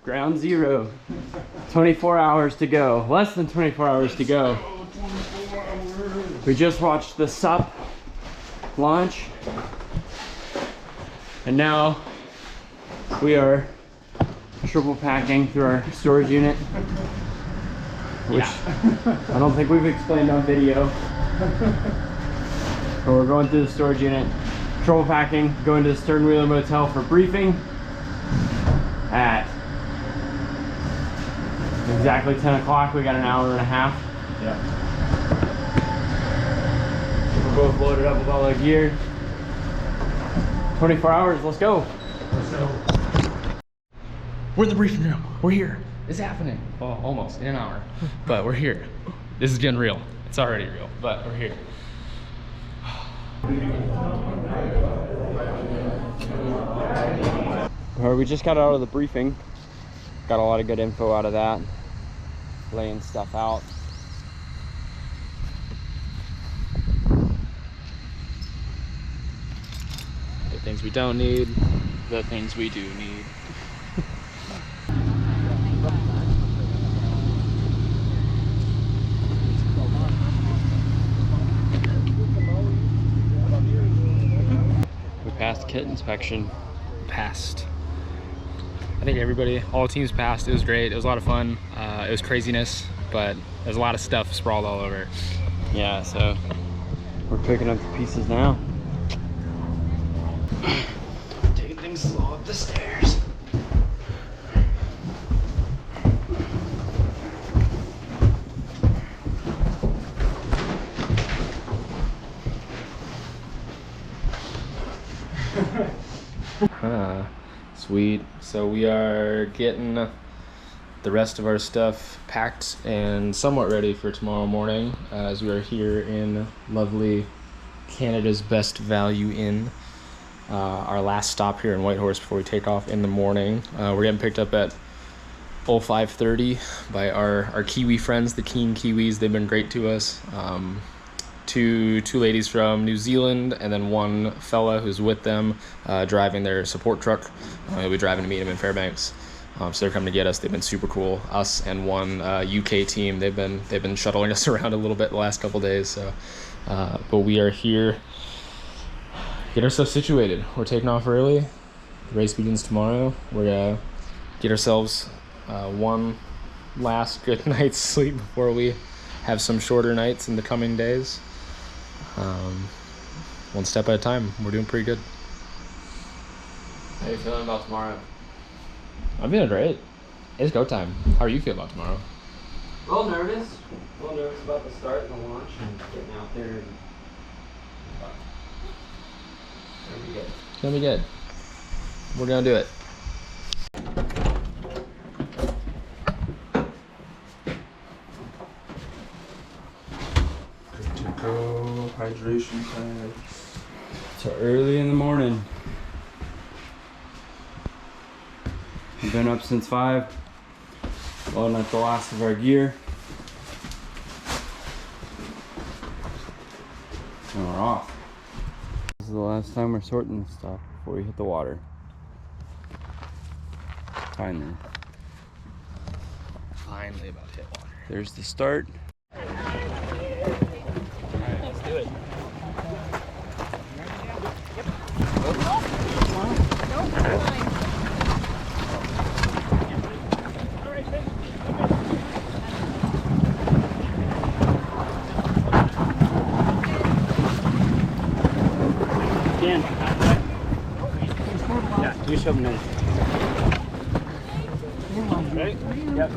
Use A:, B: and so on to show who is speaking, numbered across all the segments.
A: Ground zero. 24 hours to go. Less than 24 hours to go. We just watched the SUP launch. And now we are triple packing through our storage unit. Which I don't think we've explained on video. But we're going through the storage unit, triple packing, going to the Stern Wheeler Motel for briefing at exactly 10 o'clock. We got an hour and a half.
B: Yeah.
A: We're both loaded up with all our gear. 24 hours, let's go.
B: Let's go.
C: We're in the briefing room. We're here. It's happening. Well, almost in an hour, but we're here. This is getting real. It's already real, but we're here.
A: We just got out of the briefing. Got a lot of good info out of that. Laying stuff out.
C: The things we don't need, the things we do need.
A: We passed kit inspection.
C: Passed. I think everybody, all teams passed. It was great. It was a lot of fun. It was craziness, but there's a lot of stuff sprawled all over.
A: Yeah, so we're picking up the pieces now.
C: Taking things slow up the stairs. Sweet. So we are getting the rest of our stuff packed and somewhat ready for tomorrow morning, as we are here in lovely Canada's Best Value Inn. Our last stop here in Whitehorse before we take off in the morning. We're getting picked up at 05:30 by our Kiwi friends, the Keen Kiwis. They've been great to us. Two ladies from New Zealand, and then one fella who's with them driving their support truck. He'll be driving to meet him in Fairbanks. So they're coming to get us. They've been super cool. Us and one UK team. They've been shuttling us around a little bit the last couple days. So, but we are here. Get ourselves situated. We're taking off early. The race begins tomorrow. We're gonna get ourselves one last good night's sleep before we have some shorter nights in the coming days. One step at a time. We're doing pretty good.
A: How are you feeling about tomorrow?
C: I'm feeling great. It's go time. How are you feeling about tomorrow?
A: A little nervous. A little nervous about the start and the launch and getting out there. And... It'll be good.
C: It's gonna be good. We're gonna do it.
B: Good to go. Hydration pads.
A: So early in the morning. We've been up since 5. Loading up the last of our gear. And we're off. This is the last time we're sorting stuff before we hit the water. Finally.
C: Finally about to hit water.
A: There's the start.
C: Let's do it.
A: Dan. Yeah, you show them in.
C: Ready?
A: Yep.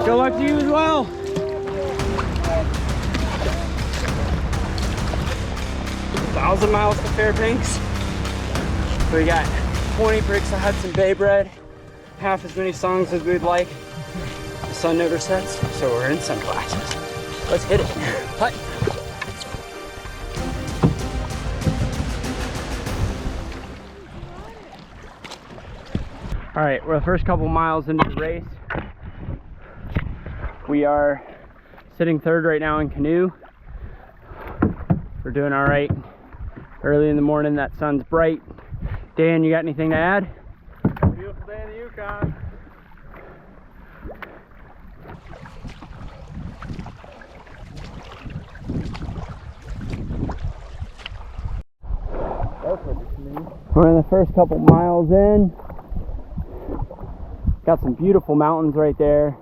A: Good luck to you as well. 1,000 miles to Fairbanks. We got 20 bricks of Hudson Bay bread, half as many songs as we'd like. The sun never sets, so we're in sunglasses. Let's hit it. Hut. All right, we're the first couple miles into the race. We are sitting third right now in canoe. We're doing all right. Early in the morning, that sun's bright. Dan, you got anything to add?
B: Beautiful day in the Yukon.
A: We're in the first couple miles in. Got some beautiful mountains right there.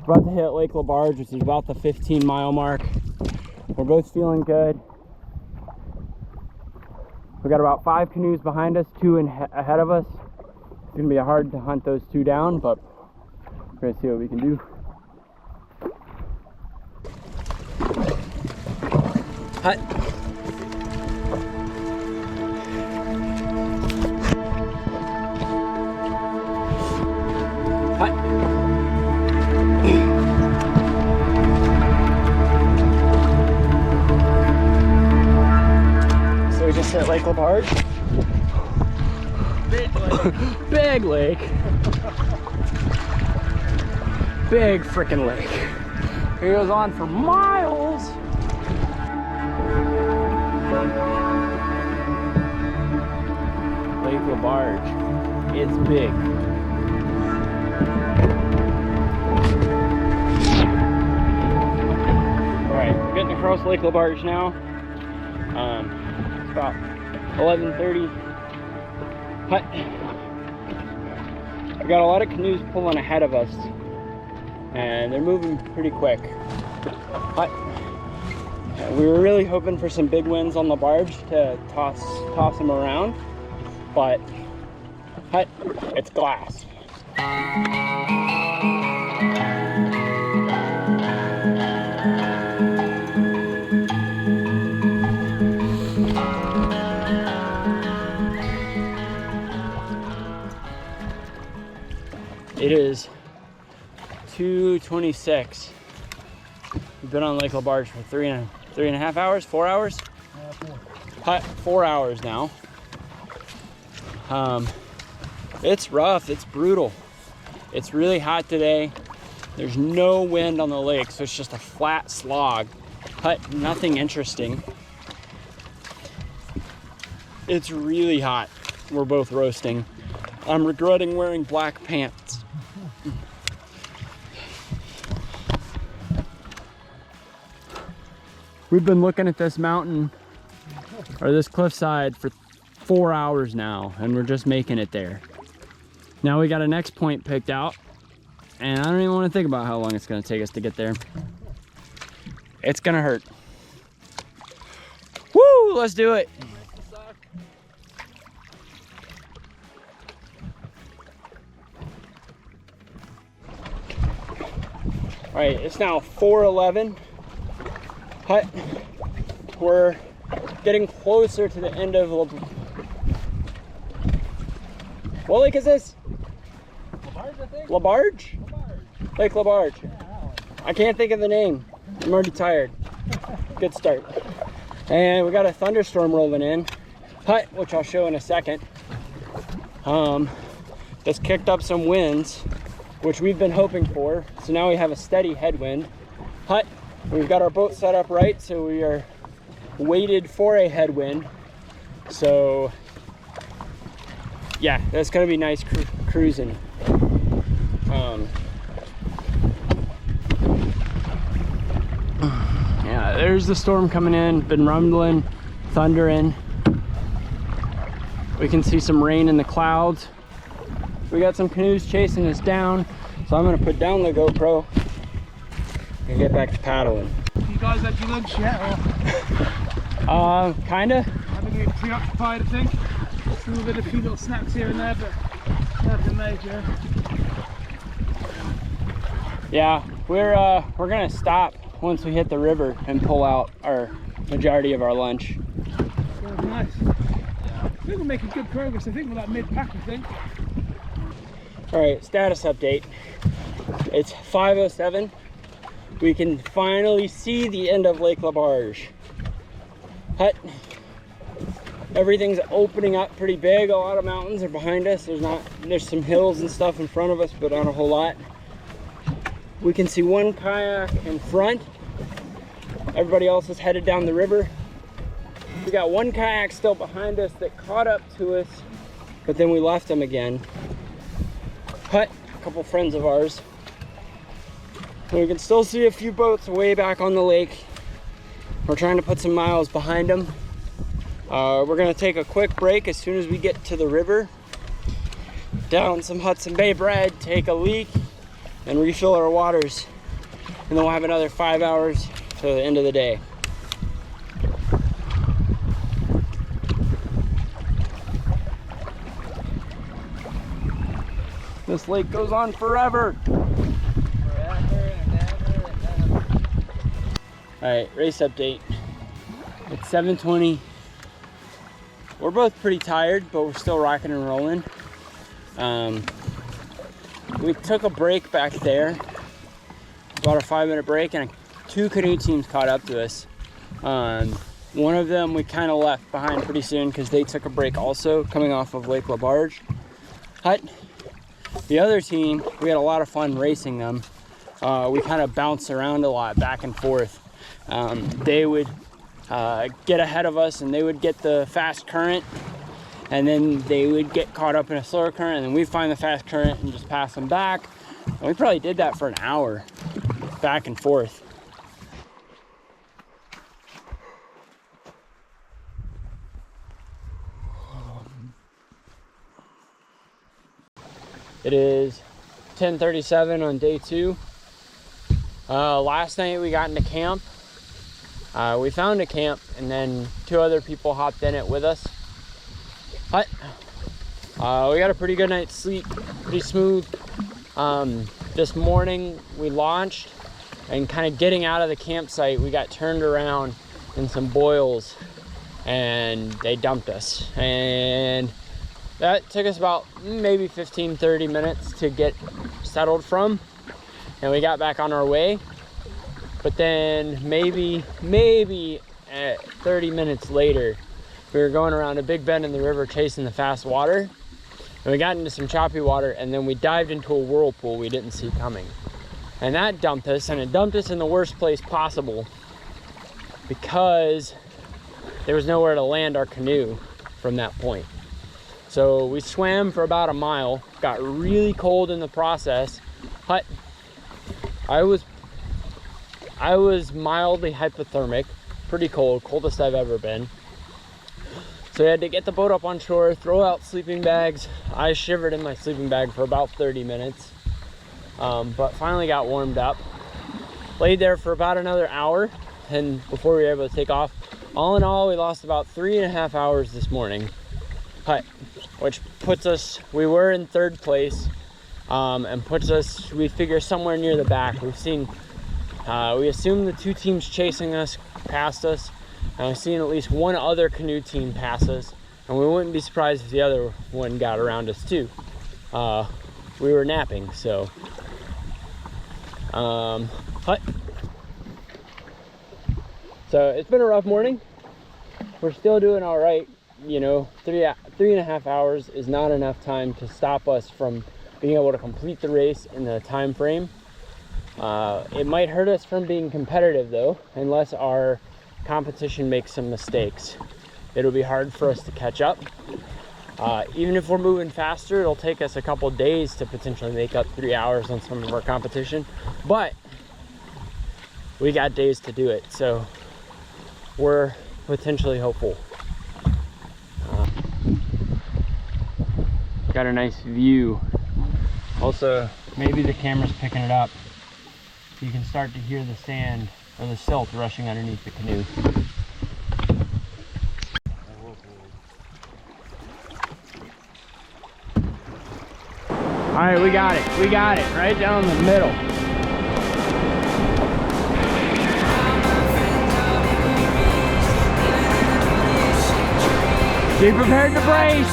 A: We're about to hit Lake LaBarge, which is about the 15-mile mark. We're both feeling good. We got about 5 canoes behind us, 2 ahead of us. It's gonna be hard to hunt those 2 down, but we're gonna see what we can do. Hut. So we just hit Lake LaBarge.
B: Big lake.
A: Big lake. Big frickin' lake. It goes on for miles. Lake LaBarge. It's big. Alright, we're getting across Lake LaBarge now. It's about 11:30. Hut. We got a lot of canoes pulling ahead of us, and they're moving pretty quick. Hut. We were really hoping for some big winds on LaBarge to toss them around, but hut, it's glass. It is 2:26. We've been on Lake LaBarge for three and a half hours, 4 hours? 4 hours now. It's rough, it's brutal. It's really hot today. There's no wind on the lake, so it's just a flat slog. Nothing interesting. It's really hot. We're both roasting. I'm regretting wearing black pants. We've been looking at this mountain, or this cliffside, for 4 hours now, and we're just making it there. Now we got a next point picked out, and I don't even want to think about how long it's going to take us to get there. It's going to hurt. Woo! Let's do it. All right, it's now 4:11. Hut. We're getting closer to the end of what lake is this?
B: LaBarge, I think.
A: LaBarge?
B: LaBarge.
A: Lake LaBarge.
B: Yeah,
A: I can't think of the name. I'm already tired. Good start. And we got a thunderstorm rolling in. Hut, which I'll show in a second. That's kicked up some winds, which we've been hoping for. So now we have a steady headwind. Hut, we've got our boat set up right, so we are weighted for a headwind. So yeah, that's gonna be nice cruising. Yeah, there's the storm coming in. Been rumbling, thundering. We can see some rain in the clouds. We got some canoes chasing us down, so I'm gonna put down the GoPro and get back to paddling.
B: You guys had your lunch yet, or
A: Kinda.
B: having it preoccupied? I think. Still a few little snacks here and there, but nothing major.
A: Yeah, we're gonna stop once we hit the river and pull out our majority of our lunch.
B: Sounds nice. think we're making good progress. I think we're like mid-pack, I think.
A: All right, status update. It's 5:07. We can finally see the end of Lake LaBarge. Hut. Everything's opening up pretty big. A lot of mountains are behind us. There's some hills and stuff in front of us, but not a whole lot. We can see one kayak in front. Everybody else is headed down the river. We got one kayak still behind us that caught up to us, but then we left them again. Hut, a couple friends of ours. And we can still see a few boats way back on the lake. We're trying to put some miles behind them. We're gonna take a quick break as soon as we get to the river, down some Hudson Bay bread, take a leak, and refill our waters. And then we'll have another 5 hours to the end of the day. This lake goes on forever. All right, race update. It's 7:20. We're both pretty tired, but we're still rocking and rolling. We took a break back there, about a 5-minute break, and 2 canoe teams caught up to us. One of them we kind of left behind pretty soon because they took a break also, coming off of Lake LaBarge. Hut. The other team, we had a lot of fun racing them. We kind of bounced around a lot, back and forth. They would get ahead of us and they would get the fast current, and then they would get caught up in a slower current, and then we'd find the fast current and just pass them back. And we probably did that for an hour, back and forth. It is 10:37 on day 2. Last night we got into camp. We found a camp, and then 2 other people hopped in it with us. But we got a pretty good night's sleep, pretty smooth. This morning we launched, and kind of getting out of the campsite, we got turned around in some boils, and they dumped us. And that took us about maybe 15-30 minutes to get settled from, and we got back on our way. But then maybe 30 minutes later, we were going around a big bend in the river chasing the fast water, and we got into some choppy water, and then we dived into a whirlpool we didn't see coming. And that dumped us, and it dumped us in the worst place possible because there was nowhere to land our canoe from that point. So we swam for about a mile, got really cold in the process. But I was mildly hypothermic, pretty cold, coldest I've ever been. So we had to get the boat up on shore, throw out sleeping bags. I shivered in my sleeping bag for about 30 minutes, but finally got warmed up. Laid there for about another hour, and before we were able to take off. All in all, we lost about 3.5 hours this morning. But which puts us, we were in 3rd place, and puts us, we figure, somewhere near the back. We've seen, we assume the 2 teams chasing us passed us, and I've seen at least 1 other canoe team pass us, and we wouldn't be surprised if the other one got around us too. We were napping, so but so it's been a rough morning. We're still doing all right. You know, 3.5 hours is not enough time to stop us from being able to complete the race in the time frame. It might hurt us from being competitive though, unless our competition makes some mistakes. It'll be hard for us to catch up. Even if we're moving faster, it'll take us a couple days to potentially make up 3 hours on some of our competition, but we got days to do it, so we're potentially hopeful. Got a nice view. Also, maybe the camera's picking it up. You can start to hear the sand or the silt rushing underneath the canoe. All right, we got it. We got it right down the middle. Be prepared to brace.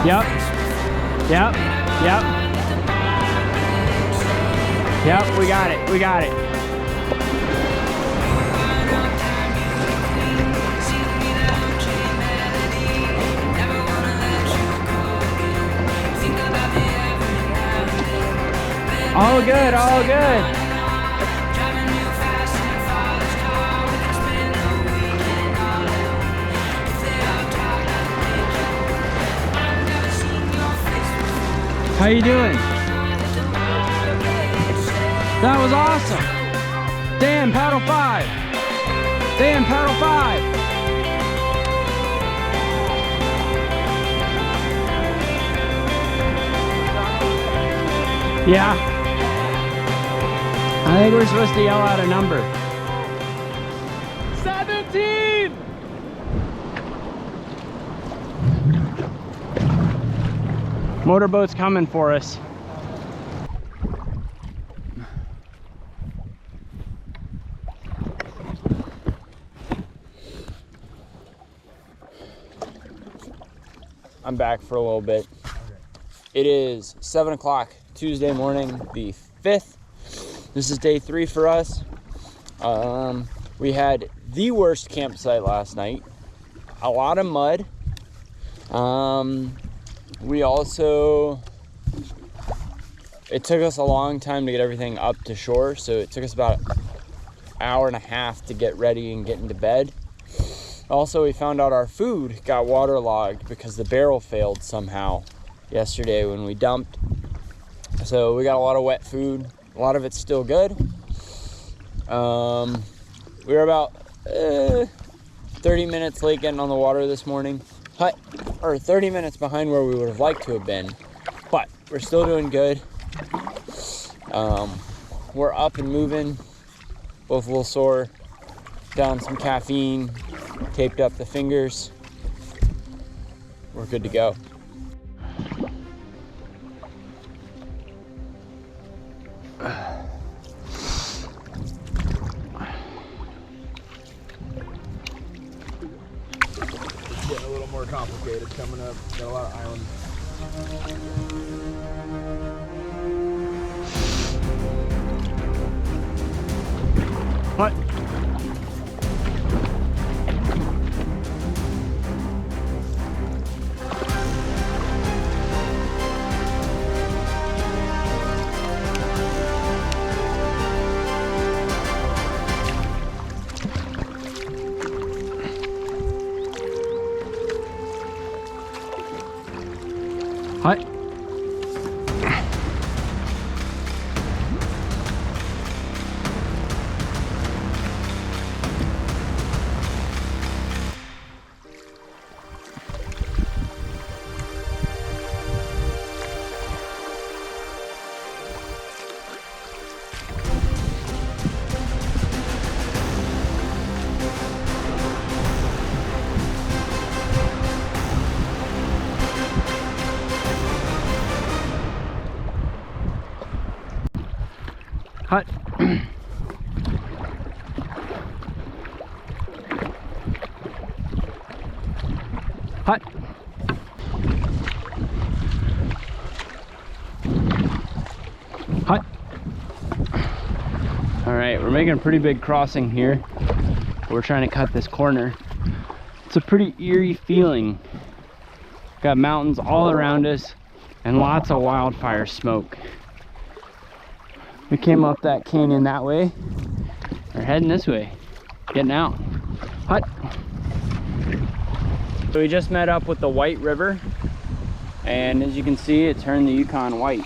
A: Yep. Yep. Yep. Yep, we got it. We got it. All good, all good. How you doing? That was awesome. Dan, paddle 5. Dan, paddle 5. Yeah. I think we're supposed to yell out a number. 17! Motorboat's coming for us. I'm back for a little bit. It is 7 o'clock Tuesday morning, the 5th. This is day 3 for us. We had the worst campsite last night. A lot of mud. We also, it took us a long time to get everything up to shore, so it took us about an hour and a half to get ready and get into bed. Also, we found out our food got waterlogged because the barrel failed somehow yesterday when we dumped. So we got a lot of wet food. A lot of it's still good. We were about 30 minutes late getting on the water this morning. Or 30 minutes behind where we would have liked to have been. But we're still doing good. We're up and moving. Both a little sore. Down some caffeine. Taped up the fingers. We're good to go.
D: Getting a little more complicated coming up. Got a lot of islands.
A: What? Hut. Hut. Hut. Hut. All right, we're making a pretty big crossing here. We're trying to cut this corner. It's a pretty eerie feeling. Got mountains all around us and lots of wildfire smoke. We came up that canyon that way. We're heading this way, getting out. Hut. So we just met up with the White River, and as you can see, it turned the Yukon white.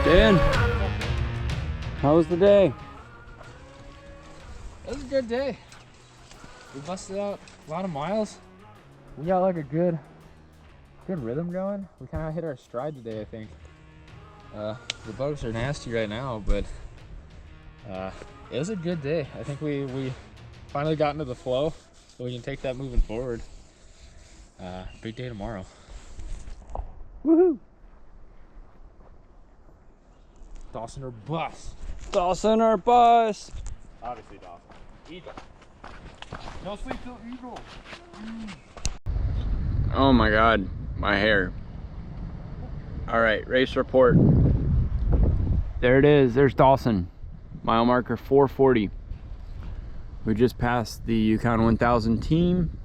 A: Dan, how was the day?
C: It was a good day. We busted out a lot of miles. We got like a good rhythm going. We kind of hit our stride today, I think. The bugs are nasty right now, but it was a good day. I think we finally got into the flow, so we can take that moving forward. Big day tomorrow.
A: Woohoo!
C: Dawson or bust.
A: Dawson or bust.
C: Obviously Dawson. Eagle. No sleep till Eagle.
A: Oh my God, my hair. All right, race report. There it is, there's Dawson. Mile marker 440. We just passed the Yukon 1000 team.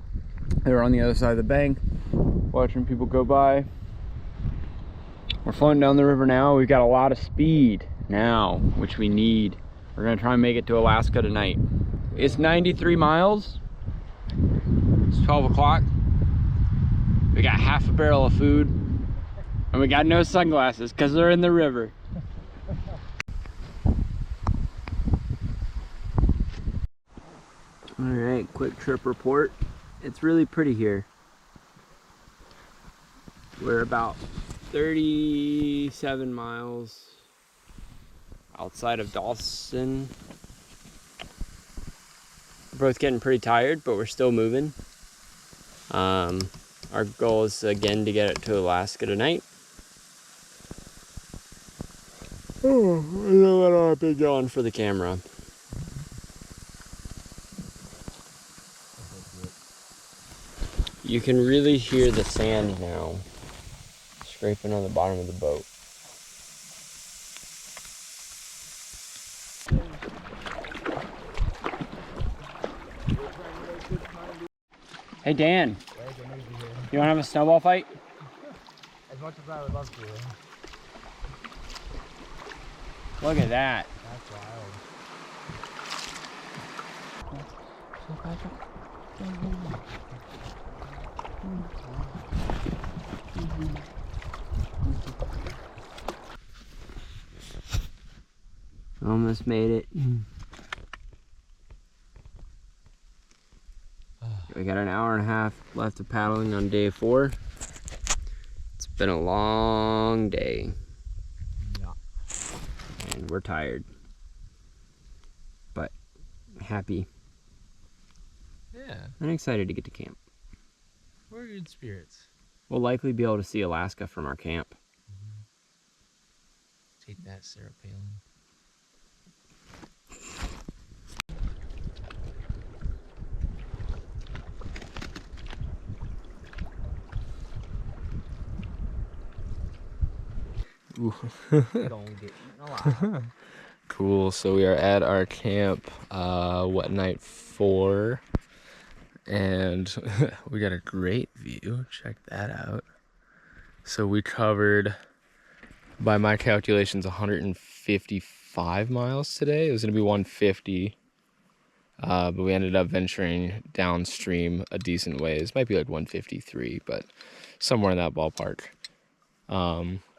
A: They were on the other side of the bank, watching people go by. We're floating down the river now. We've got a lot of speed now, which we need. We're gonna try and make it to Alaska tonight. It's 93 miles. It's 12 o'clock. We got half a barrel of food, and we got no sunglasses because they're in the river. All right, quick trip report. It's really pretty here. We're about 37 miles outside of Dawson. We're both getting pretty tired, but we're still moving. Our goal is again to get it to Alaska tonight. Oh, and then let our big on for the camera. You can really hear the sand now scraping on the bottom of the boat. Hey Dan, you want to have a snowball fight?
D: As much as I would love to.
A: Look at that.
D: That's wild.
A: Almost made it. We got an hour and a half left of paddling on day 4. It's been a long day.
D: Yeah.
A: And we're tired. But happy
C: Yeah,
A: and excited to get to camp.
C: we're good spirits.
A: We'll likely be able to see Alaska from our camp.
C: Take that, Sarah Palin.
D: Don't get eaten alive.
C: Cool, so we are at our camp, night 4, and we got a great view. Check that out. So we covered, by my calculations, 155 miles today. It was gonna be 150, but we ended up venturing downstream a decent ways. Might be like 153, but somewhere in that ballpark.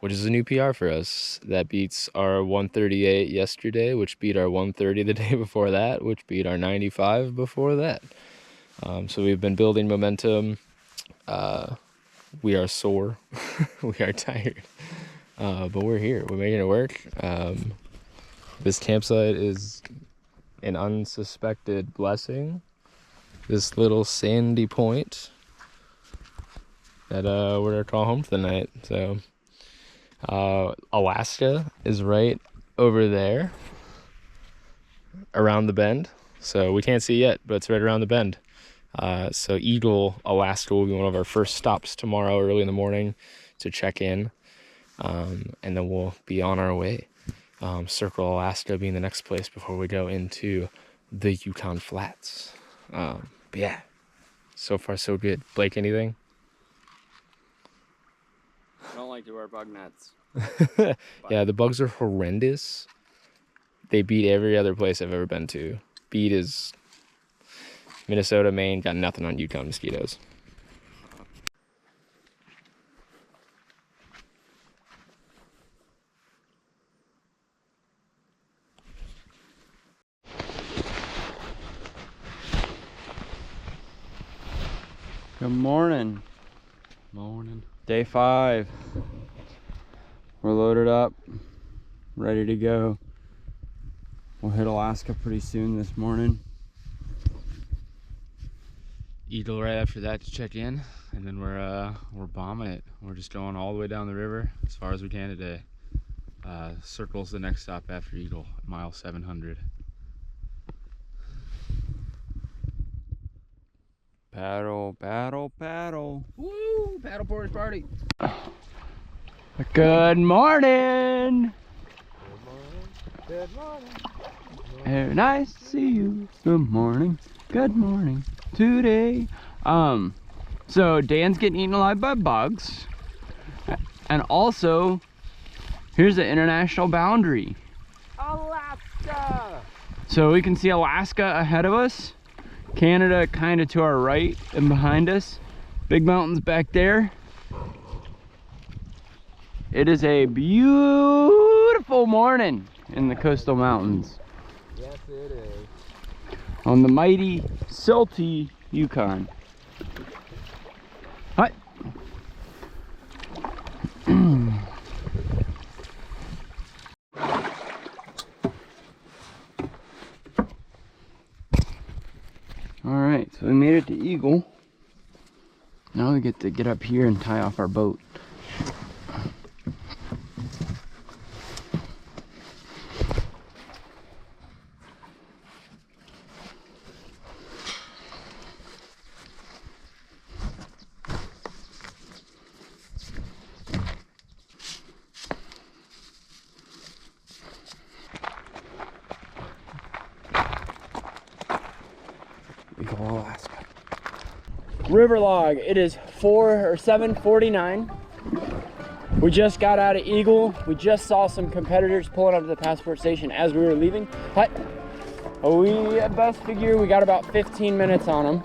C: Which is a new PR for us. That beats our 138 yesterday, which beat our 130 the day before that, which beat our 95 before that. So we've been building momentum. We are sore. We are tired. But we're here. We're making it work. This campsite is an unsuspected blessing. This little sandy point that we're gonna call home for the night. So Alaska is right over there around the bend, so we can't see yet, but it's right around the bend. So Eagle, Alaska will be one of our first stops tomorrow early in the morning to check in, and then we'll be on our way. Circle, Alaska being the next place before we go into the Yukon Flats. But yeah, so far so good. Blake, anything?
A: I don't like to wear bug nets.
C: Yeah, the bugs are horrendous. They beat every other place I've ever been to. Beat is Minnesota, Maine, got nothing on Yukon mosquitoes.
A: Good morning.
C: Morning.
A: Day 5. We're loaded up, ready to go. We'll hit Alaska pretty soon this morning.
C: Eagle right after that to check in, and then we're bombing it. We're just going all the way down the river as far as we can today. Circle's the next stop after Eagle, mile 700.
A: Paddle, paddle, paddle.
D: Woo! Paddle portage party.
A: Good morning.
D: Good morning.
A: Very nice to see you. Good morning. Good morning. Today. So Dan's getting eaten alive by bugs. And also, here's the international boundary.
D: Alaska!
A: So we can see Alaska ahead of us. Canada kind of to our right and behind us. Big mountains back there. It is a beautiful morning in the coastal mountains.
D: Yes, it is.
A: On the mighty, silty Yukon. Hi. Alright, so we made it to Eagle. Now we get to get up here and tie off our boat. Alaska. River log, it is 7:49. We just got out of Eagle. We just saw some competitors pulling up to the passport station as we were leaving. But we at best figure we got about 15 minutes on them,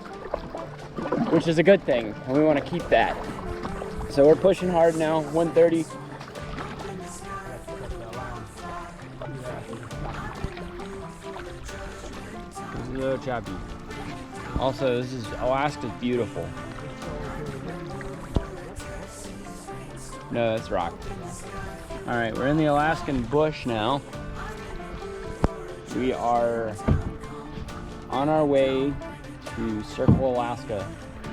A: which is a good thing, and we want to keep that. So we're pushing hard now, 1:30. This is a little choppy. Also, Alaska's beautiful. No, that's rock. All right, we're in the Alaskan bush now. We are on our way to Circle, Alaska.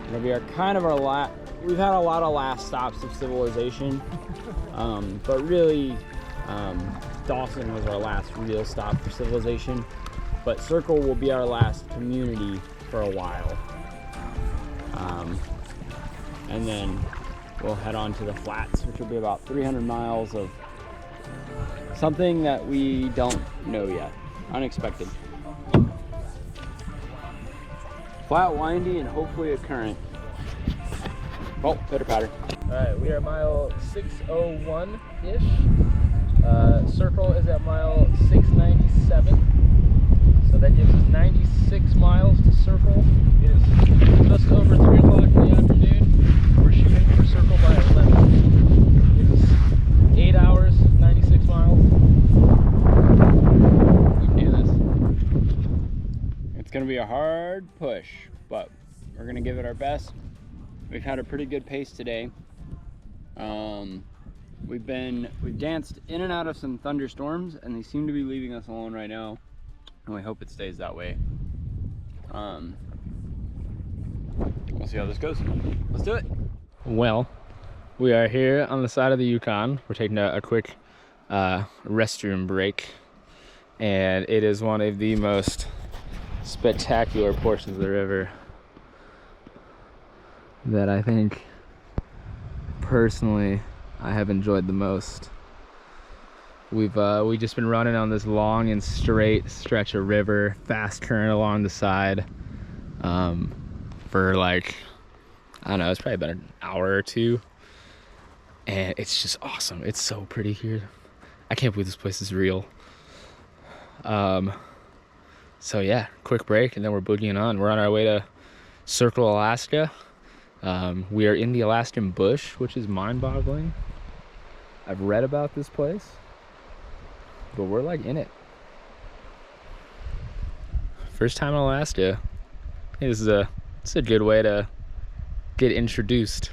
A: It'll be we've had a lot of last stops of civilization, but really, Dawson was our last real stop for civilization. But Circle will be our last community for a while, and then we'll head on to the Flats, which will be about 300 miles of something that we don't know yet. Unexpected. Flat, windy, and hopefully a current. Oh, pitter patter.
C: Alright, we are mile 601-ish. Circle is at mile 697. So that gives us 96 miles to Circle. It is just over 3 o'clock in the afternoon. We're shooting for Circle by 11. It is 8 hours, 96 miles. We can do this.
A: It's gonna be a hard push, but we're gonna give it our best. We've had a pretty good pace today. We've danced in and out of some thunderstorms, and they seem to be leaving us alone right now. And we hope it stays that way. We'll see how this goes. Let's do it.
C: Well, we are here on the side of the Yukon. We're taking a quick restroom break, and it is one of the most spectacular portions of the river that I think personally I have enjoyed the most. We've just been running on this long and straight stretch of river, fast current along the side, for like, I don't know, it's probably about an hour or two, and it's just awesome. It's so pretty here. I can't believe this place is real. So yeah, quick break, and then we're boogieing on. We're on our way to Circle, Alaska. We are in the Alaskan bush, which is mind-boggling. I've read about this place, but we're like in it. First time in Alaska. I think it's a good way to get introduced.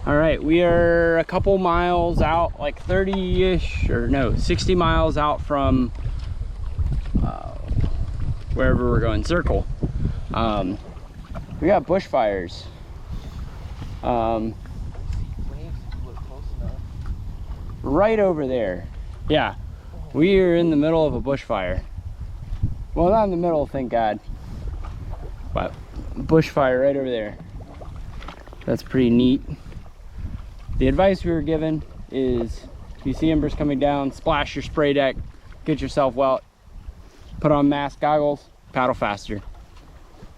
A: All right, we are a couple miles out, like 30-ish, or no, 60 miles out from wherever we're going, Circle. We got bushfires. Right over there. Yeah, we are in the middle of a bushfire. Well, not in the middle, thank God. But bushfire right over there. That's pretty neat. The advice we were given is, if you see embers coming down, splash your spray deck, get yourself wet, put on mask, goggles, paddle faster.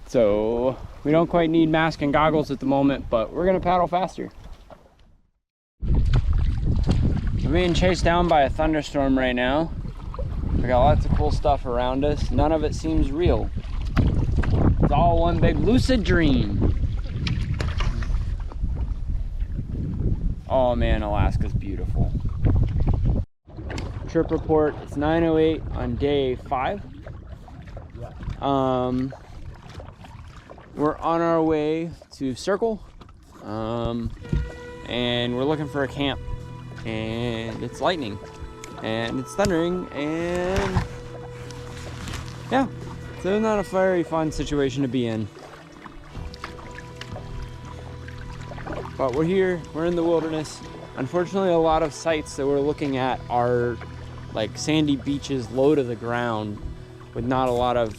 A: So we don't quite need mask and goggles at the moment, but we're gonna paddle faster. We're being chased down by a thunderstorm right now. We got lots of cool stuff around us. None of it seems real. It's all one big lucid dream. Oh man, Alaska's beautiful. Trip report, it's 9:08 on day 5. We're on our way to Circle, and we're looking for a camp, and it's lightning and it's thundering, and yeah, so not a very fun situation to be in. But we're here, we're in the wilderness. Unfortunately, a lot of sites that we're looking at are like sandy beaches low to the ground with not a lot of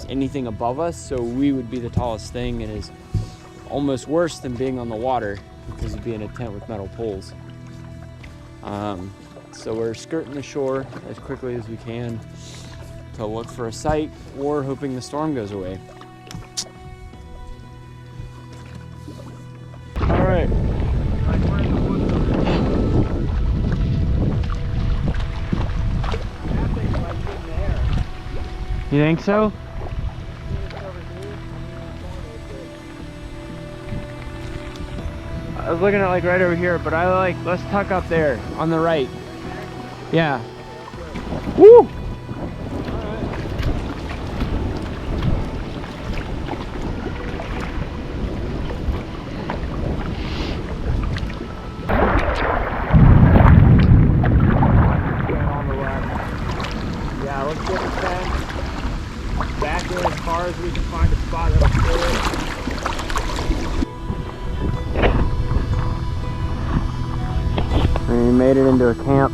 A: anything above us, so we would be the tallest thing, and is almost worse than being on the water because you'd be in a tent with metal poles. So we're skirting the shore as quickly as we can to look for a site, or hoping the storm goes away. All right. You think so? I was looking at like right over here, but let's tuck up there on the right. Yeah. Woo! Yeah, let's get the fence back in as far as we can find a spot that'll fit. We made it into a camp,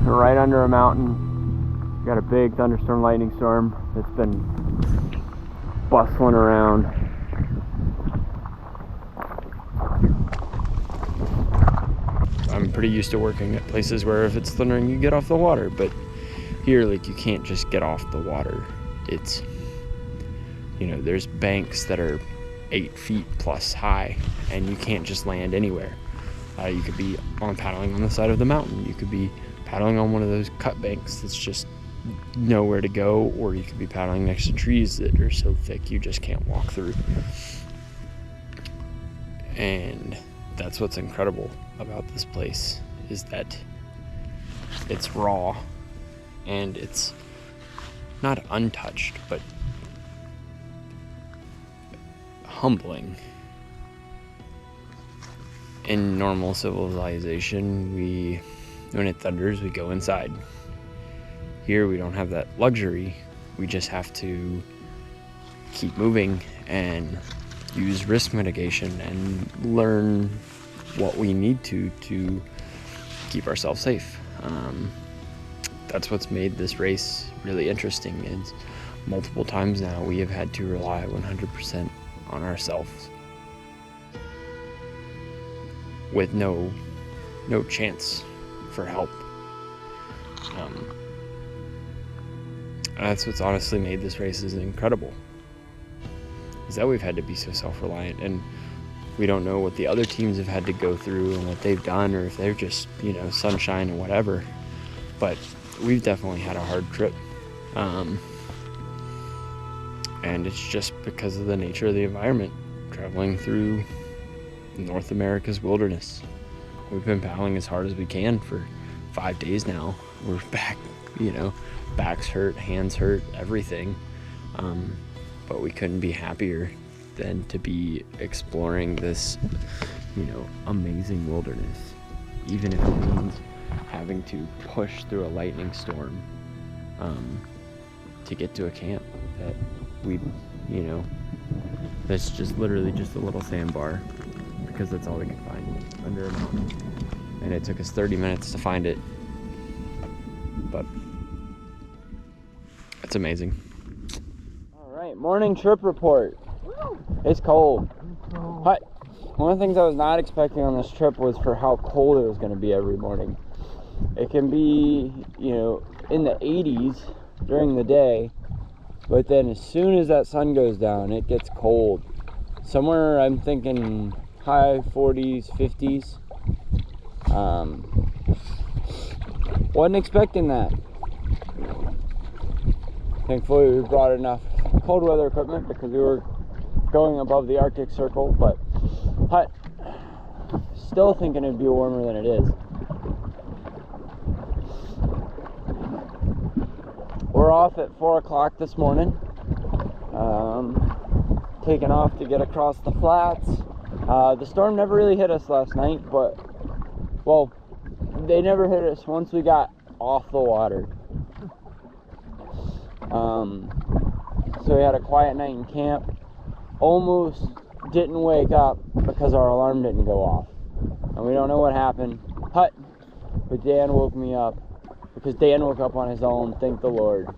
A: right under a mountain. We got a big thunderstorm lightning storm that's been bustling around. I'm pretty used to working at places where if it's thundering you get off the water, but here like you can't just get off the water. It's, you know, there's banks that are 8 feet plus high and you can't just land anywhere. You could be paddling on the side of the mountain. You could be paddling on one of those cut banks that's just nowhere to go, or you could be paddling next to trees that are so thick you just can't walk through. And that's what's incredible about this place, is that it's raw and it's not untouched, but humbling. In normal civilization, when it thunders, we go inside. Here we don't have that luxury. We just have to keep moving and use risk mitigation and learn what we need to keep ourselves safe. That's what's made this race really interesting. Is multiple times now we have had to rely 100% on ourselves, with no chance for help. That's what's honestly made this race is incredible, is that we've had to be so self-reliant, and we don't know what the other teams have had to go through and what they've done, or if they're just, you know, sunshine and whatever, but we've definitely had a hard trip. And it's just because of the nature of the environment, traveling through North America's wilderness. We've been paddling as hard as we can for 5 days now. We're back, you know, backs hurt, hands hurt, everything. But we couldn't be happier than to be exploring this, you know, amazing wilderness, even if it means having to push through a lightning storm to get to a camp that we, you know, that's just literally just a little sandbar, because that's all we could find under a mountain. And it took us 30 minutes to find it, but it's amazing. All right, morning trip report. It's cold. But one of the things I was not expecting on this trip was for how cold it was going to be every morning. It can be, you know, in the 80s during the day, but then as soon as that sun goes down, it gets cold. Somewhere I'm thinking high 40s, 50s. Wasn't expecting that. Thankfully we brought enough cold weather equipment because we were going above the Arctic Circle, but still thinking it'd be warmer than it is. We're off at 4 o'clock this morning, taking off to get across the flats. The storm never really hit us last night, but, well, they never hit us once we got off the water. So we had a quiet night in camp. Almost didn't wake up because our alarm didn't go off. And we don't know what happened. But Dan woke me up because Dan woke up on his own, thank the Lord.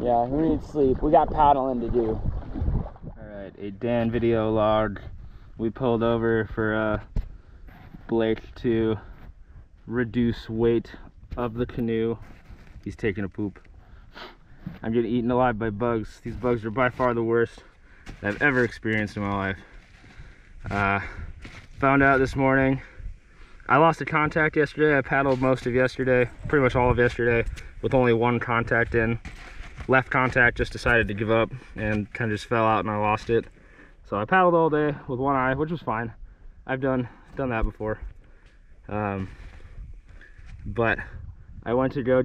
A: Yeah, who needs sleep? We got paddling to do.
C: Alright, a Dan video log. We pulled over for Blake to reduce weight of the canoe. He's taking a poop. I'm getting eaten alive by bugs. These bugs are by far the worst I've ever experienced in my life. Found out this morning I lost a contact yesterday. I paddled most of yesterday, pretty much all of yesterday, with only one contact in. Left contact, just decided to give up and kind of just fell out and I lost it. So I paddled all day with one eye, which was fine. I've done that before. But I went to go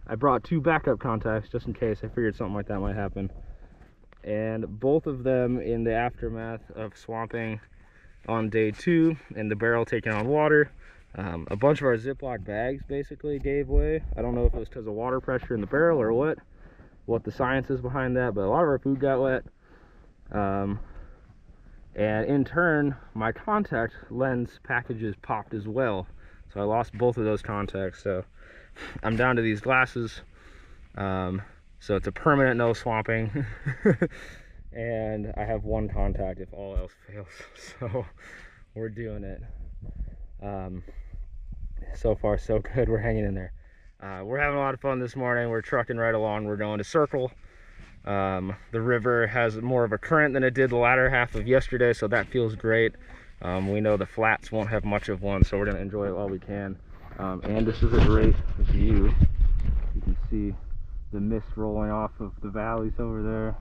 C: I brought 2 backup contacts just in case. I figured something like that might happen. And both of them in the aftermath of swamping on day 2 and the barrel taking on water. A bunch of our Ziploc bags basically gave way. I don't know if it was because of water pressure in the barrel or what the science is behind that, but a lot of our food got wet. And in turn, my contact lens packages popped as well. So I lost both of those contacts. So I'm down to these glasses. So it's a permanent no swamping. And I have one contact if all else fails. So we're doing it. So far so good. We're hanging in there. We're having a lot of fun this morning. We're trucking right along. We're going to Circle. The river has more of a current than it did the latter half of yesterday, so that feels great. We know the flats won't have much of one, so we're going to enjoy it while we can. And this is a great view. You can see the mist rolling off of the valleys over there.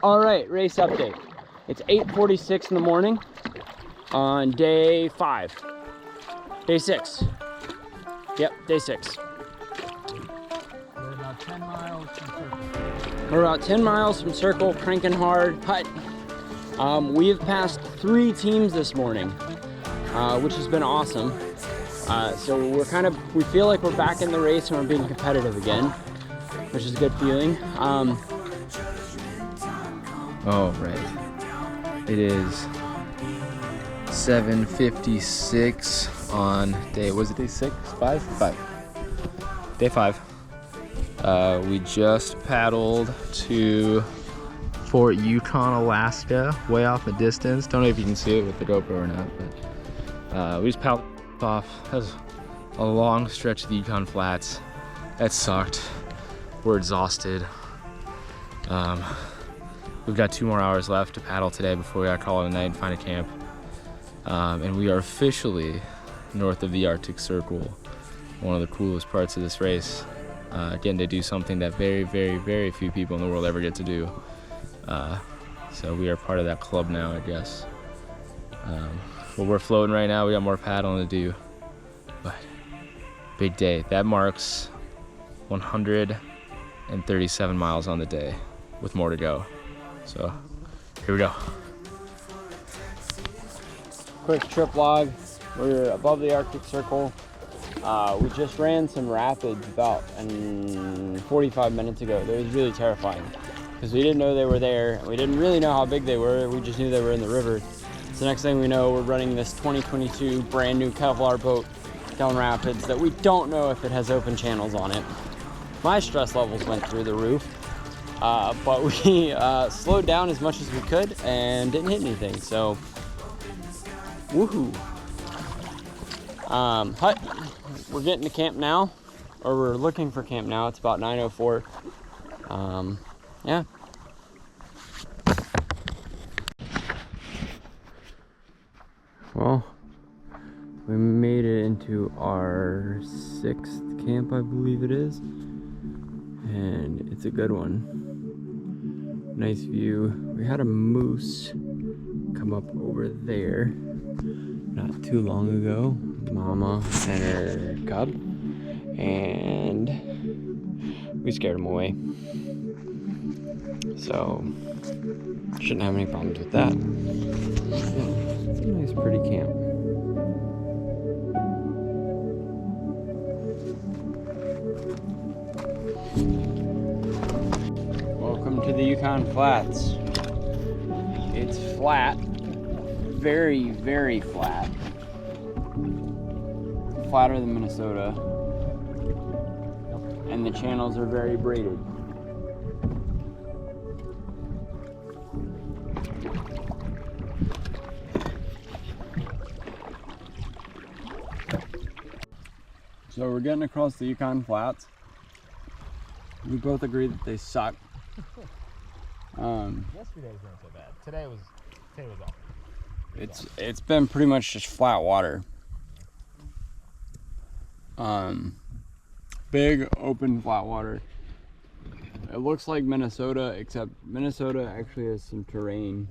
A: All right, race update. It's 8:46 in the morning on day 5. Day 6. Yep, day 6.
B: We're about 10 miles from Circle.
A: We're about 10 miles from Circle, cranking hard. We have passed 3 teams this morning, which has been awesome. So we feel like we're back in the race and we're being competitive again, which is a good feeling.
C: Oh, right. It is 7:56 on day, was it day 6? 5? 5. Day 5. We just paddled to Fort Yukon, Alaska, way off the distance. Don't know if you can see it with the GoPro or not, but we just paddled off. That was a long stretch of the Yukon Flats. That sucked. We're exhausted. We've got 2 more hours left to paddle today before we gotta call it a night and find a camp. And we are officially north of the Arctic Circle. One of the coolest parts of this race. Getting to do something that very, very, very few people in the world ever get to do. So we are part of that club now, I guess. But we're floating right now. We got more paddling to do. But big day. That marks 137 miles on the day with more to go. So here we go.
A: Quick trip log. We're above the Arctic Circle. We just ran some rapids about 45 minutes ago. That was really terrifying because we didn't know they were there. We didn't really know how big they were. We just knew they were in the river. So next thing we know, we're running this 2022 brand new Kevlar boat down rapids that we don't know if it has open channels on it. My stress levels went through the roof, but we slowed down as much as we could and didn't hit anything. So, woohoo! We're getting to camp now, or we're looking for camp now. It's about 9:04. Yeah. Well, we made it into our 6th camp, I believe it is, and it's a good one. Nice view. We had a moose come up over there not too long ago. Mama and her cub, and we scared him away. So shouldn't have any problems with that. Yeah, it's a nice, pretty camp. Welcome to the Yukon Flats. It's flat, very, very flat. Flatter than Minnesota, and the channels are very braided. So we're getting across the Yukon Flats. We both agree that they suck.
C: Yesterday's weren't so bad. Today was awful.
A: It's been pretty much just flat water. Big open flat water. It looks like Minnesota, except Minnesota actually has some terrain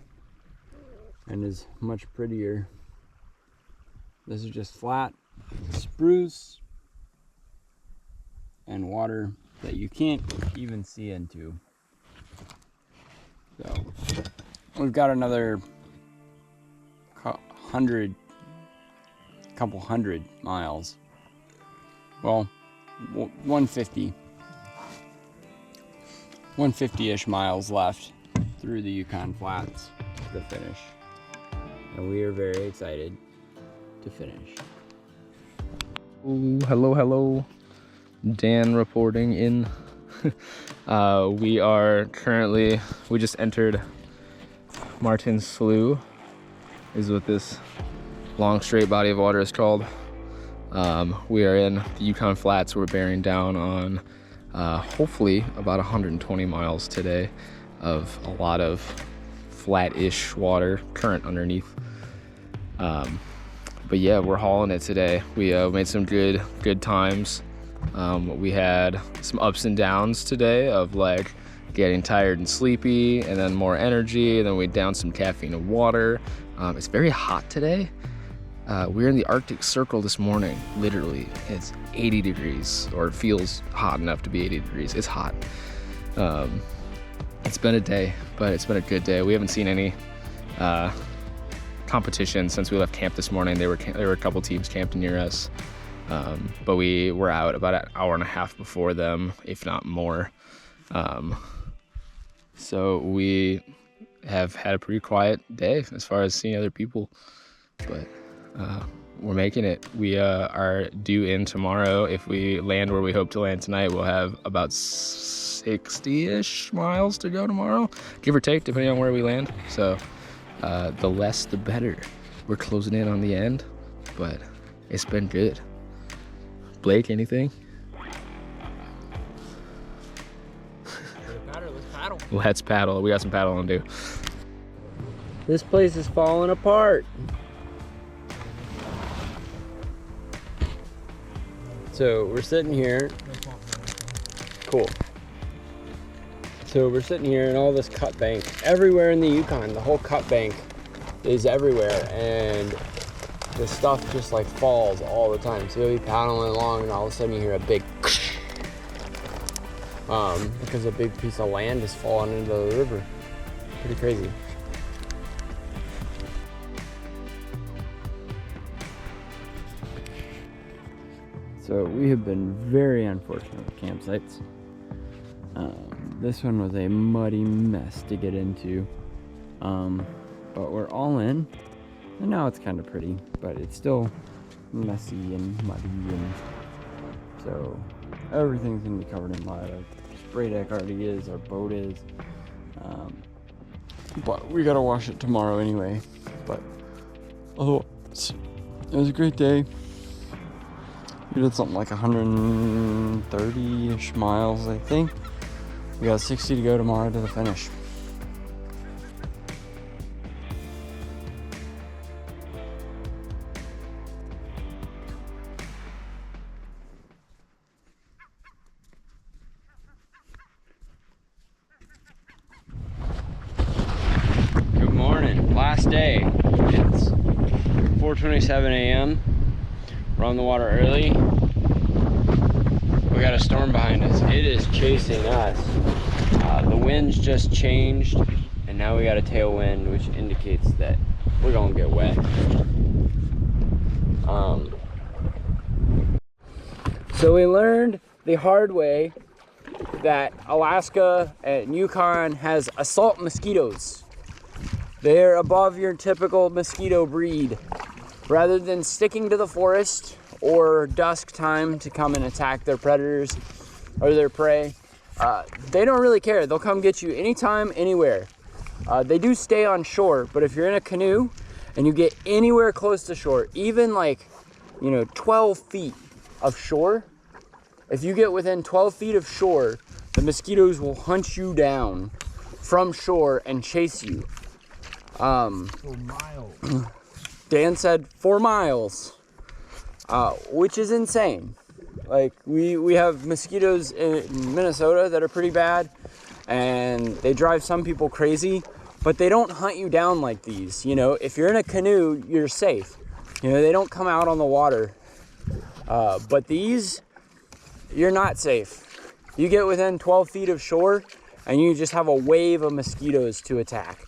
A: and is much prettier. This is just flat spruce and water that you can't even see into. So we've got another couple hundred miles. Well, 150-ish miles left through the Yukon Flats to finish. And we are very excited to finish.
C: Ooh, hello. Dan reporting in. We just entered Martin Slough, is what this long straight body of water is called. We are in the Yukon Flats. We're bearing down on hopefully about 120 miles today of a lot of flat-ish water, current underneath. But yeah, we're hauling it today. We made some good times. We had some ups and downs today of like getting tired and sleepy, and then more energy, and then we downed some caffeine and water. It's very hot today. We were in the Arctic Circle this morning. Literally, it's 80 degrees, or it feels hot enough to be 80 degrees. It's hot. It's been a day, but it's been a good day. We haven't seen any competition since we left camp this morning. There were a couple teams camped near us, but we were out about an hour and a half before them, if not more. So we have had a pretty quiet day as far as seeing other people, but we're making it. We are due in tomorrow. If we land where we hope to land tonight, we'll have about 60-ish miles to go tomorrow, give or take, depending on where we land. So the less the better. We're closing in on the end, but it's been good. Blake, anything? Let's paddle. We got some paddling to do.
A: This place is falling apart. So we're sitting here. Cool. So we're sitting here in all this cut bank everywhere in the Yukon. The whole cut bank is everywhere, and the stuff just like falls all the time. So you'll be paddling along and all of a sudden you hear a big because a big piece of land is falling into the river. Pretty crazy. So we have been very unfortunate with campsites. This one was a muddy mess to get into, but we're all in, and now it's kind of pretty, but it's still messy and muddy, and so everything's gonna be covered in mud. Our spray deck already is, our boat is, but we gotta wash it tomorrow anyway. But otherwise, it was a great day. We did something like 130-ish miles, I think. We got 60 to go tomorrow to the finish. Good morning, last day. It's 4:27 a.m. We're on the water early. We got a storm behind us. It is chasing us. The wind's just changed, and now we got a tailwind, which indicates that we're gonna get wet. So we learned the hard way that Alaska and Yukon has assault mosquitoes. They're above your typical mosquito breed. Rather than sticking to the forest or dusk time to come and attack their predators or their prey, they don't really care. They'll come get you anytime, anywhere. They do stay on shore, but if you're in a canoe and you get anywhere close to shore, even like, 12 feet of shore, if you get within 12 feet of shore, the mosquitoes will hunt you down from shore and chase you.
D: For miles.
A: Dan said 4 miles, which is insane. Like we have mosquitoes in Minnesota that are pretty bad, and they drive some people crazy, but they don't hunt you down like these. If you're in a canoe, you're safe. They don't come out on the water, but these, you're not safe. You get within 12 feet of shore, and you just have a wave of mosquitoes to attack,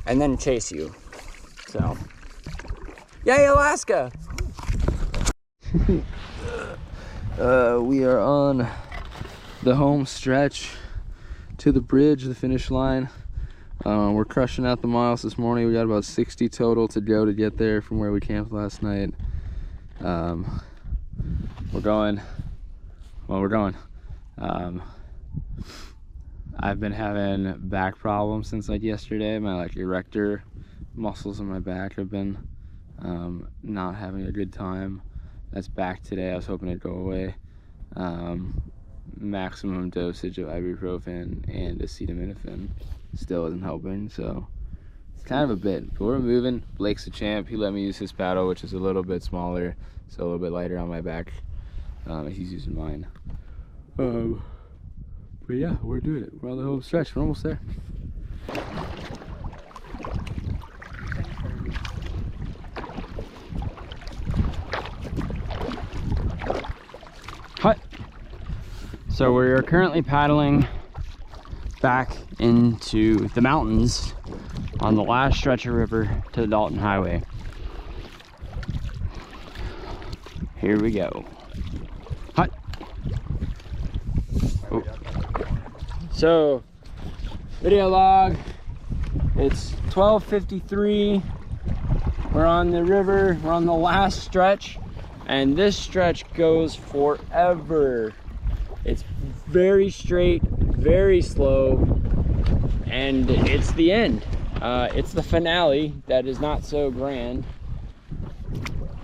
A: and then chase you. So. Yay, Alaska!
C: We are on the home stretch to the bridge, the finish line. We're crushing out the miles this morning. We got about 60 total to go to get there from where we camped last night. We're going. I've been having back problems since like yesterday. My erector muscles in my back have been not having a good time. That's back today. I was hoping it'd go away. Maximum dosage of ibuprofen and acetaminophen still isn't helping, so it's kind of a bit, but we're moving. Blake's a champ. He let me use his paddle, which is a little bit smaller, so a little bit lighter on my back. He's using mine. But yeah, we're doing it. We're on the home stretch. We're almost there.
A: Hut. So we're currently paddling back into the mountains on the last stretch of river to the Dalton Highway. Here we go. Hut. Oh. So, video log. It's 12:53. We're on the river. We're on the last stretch, and this stretch goes forever. It's very straight, very slow, and it's the end. It's the finale that is not so grand.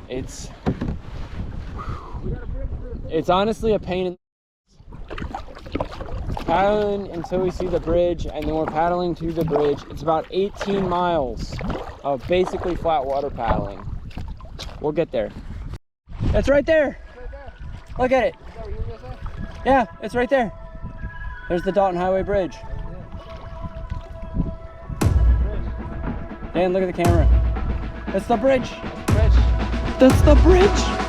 A: It's honestly a pain in paddling until we see the bridge, and then we're paddling to the bridge. It's about 18 miles of basically flat water paddling. We'll get there. That's right there. Look at it. Yeah, it's right there. There's the Dalton Highway bridge. Dan, look at the camera. That's the bridge. That's the bridge.